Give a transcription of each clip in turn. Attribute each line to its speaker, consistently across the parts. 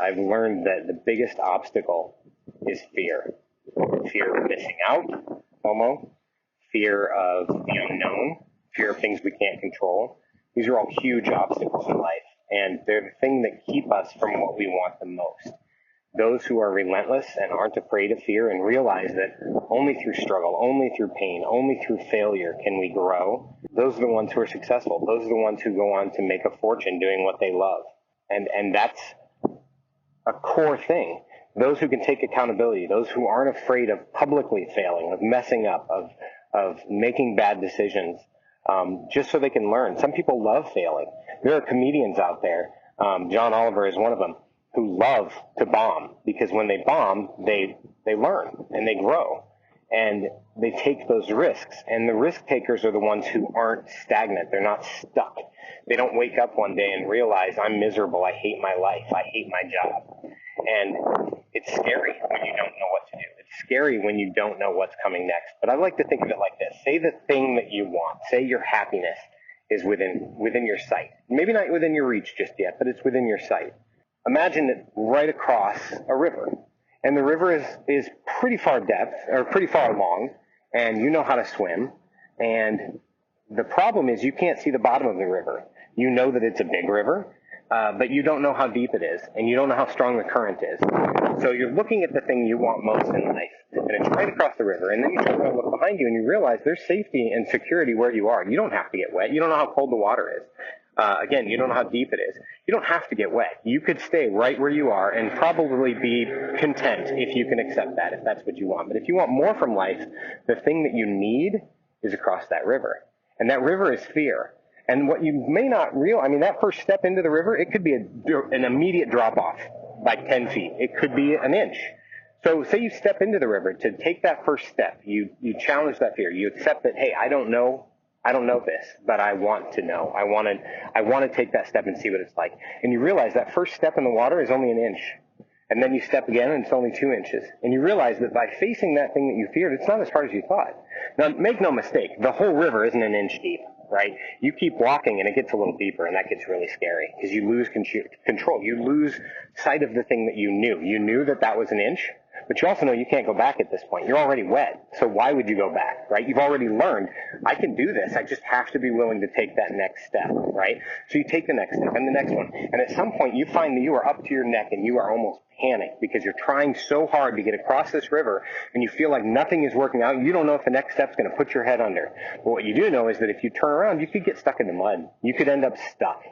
Speaker 1: I've learned that the biggest obstacle is fear. Fear of missing out, FOMO, fear of the unknown, fear of things we can't control. These are all huge obstacles in life, and they're the thing that keep us from what we want the most. Those who are relentless and aren't afraid of fear and realize that only through struggle, only through pain, only through failure can we grow, those are the ones who are successful. Those are the ones who go on to make a fortune doing what they love. And that's a core thing. Those who can take accountability, those who aren't afraid of publicly failing, of messing up, of making bad decisions, just so they can learn. Some people love failing. There are comedians out there, John Oliver is one of them, who love to bomb, because when they bomb, they learn and they grow and they take those risks. And the risk takers are the ones who aren't stagnant. They're not stuck. They don't wake up one day and realize, I'm miserable, I hate my life, I hate my job. And it's scary when you don't know what to do. It's scary when you don't know what's coming next. But I like to think of it like this. Say the thing that you want. Say your happiness is within your sight. Maybe not within your reach just yet, but it's within your sight. Imagine it right across a river. And the river is pretty far depth, or pretty far along, and you know how to swim. And the problem is you can't see the bottom of the river. You know that it's a big river, but you don't know how deep it is, and you don't know how strong the current is. So you're looking at the thing you want most in life, and it's right across the river. And then you turn around and look behind you, and you realize there's safety and security where you are. You don't have to get wet. You don't know how cold the water is. Again, you don't know how deep it is. You don't have to get wet. You could stay right where you are and probably be content if you can accept that, if that's what you want. But if you want more from life, the thing that you need is across that river. And that river is fear. And what you may not realize, that first step into the river, it could be an immediate drop off, like 10 feet. It could be an inch. So say you step into the river. To take that first step, you challenge that fear. You accept that, hey, I don't know this, but I want to know. I want to take that step and see what it's like. And you realize that first step in the water is only an inch. And then you step again and it's only 2 inches. And you realize that by facing that thing that you feared, it's not as hard as you thought. Now, make no mistake, the whole river isn't an inch deep, right? You keep walking and it gets a little deeper, and that gets really scary because you lose control. You lose sight of the thing that you knew. You knew that was an inch, but you also know you can't go back at this point. You're already wet, so why would you go back, right? You've already learned, I can do this. I just have to be willing to take that next step, right? So you take the next step and the next one. And at some point, you find that you are up to your neck and you are almost panicked because you're trying so hard to get across this river and you feel like nothing is working out. You don't know if the next step's going to put your head under. But what you do know is that if you turn around, you could get stuck in the mud. You could end up stuck.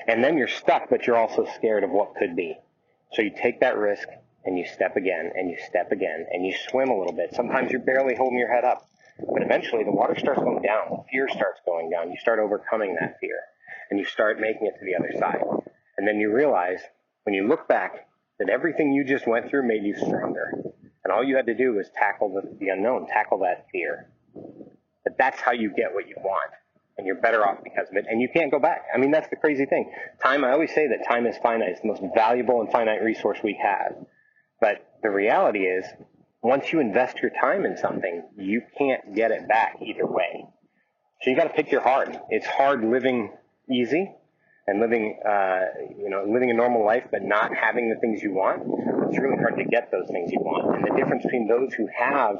Speaker 1: And then you're stuck, but you're also scared of what could be. So you take that risk, and you step again, and you step again, and you swim a little bit. Sometimes you're barely holding your head up. But eventually the water starts going down. Fear starts going down. You start overcoming that fear, and you start making it to the other side. And then you realize, when you look back, that everything you just went through made you stronger. And all you had to do was tackle the unknown, tackle that fear. But that's how you get what you want. And you're better off because of it. And you can't go back. That's the crazy thing. Time, I always say that time is finite. It's the most valuable and finite resource we have. But the reality is, once you invest your time in something, you can't get it back either way. So you got to pick your hard. It's hard living easy and living a normal life, but not having the things you want. It's really hard to get those things you want. And the difference between those who have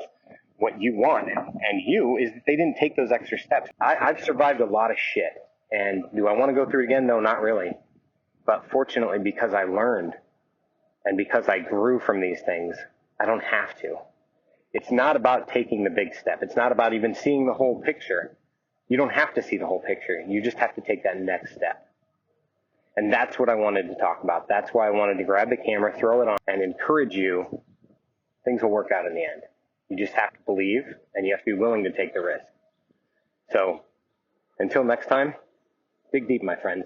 Speaker 1: what you want and you is that they didn't take those extra steps. I've survived a lot of shit. And do I want to go through it again? No, not really. But fortunately, because I learned, and because I grew from these things, I don't have to. It's not about taking the big step. It's not about even seeing the whole picture. You don't have to see the whole picture. You just have to take that next step. And that's what I wanted to talk about. That's why I wanted to grab the camera, throw it on, and encourage you. Things will work out in the end. You just have to believe, and you have to be willing to take the risk. So, until next time, dig deep, my friends.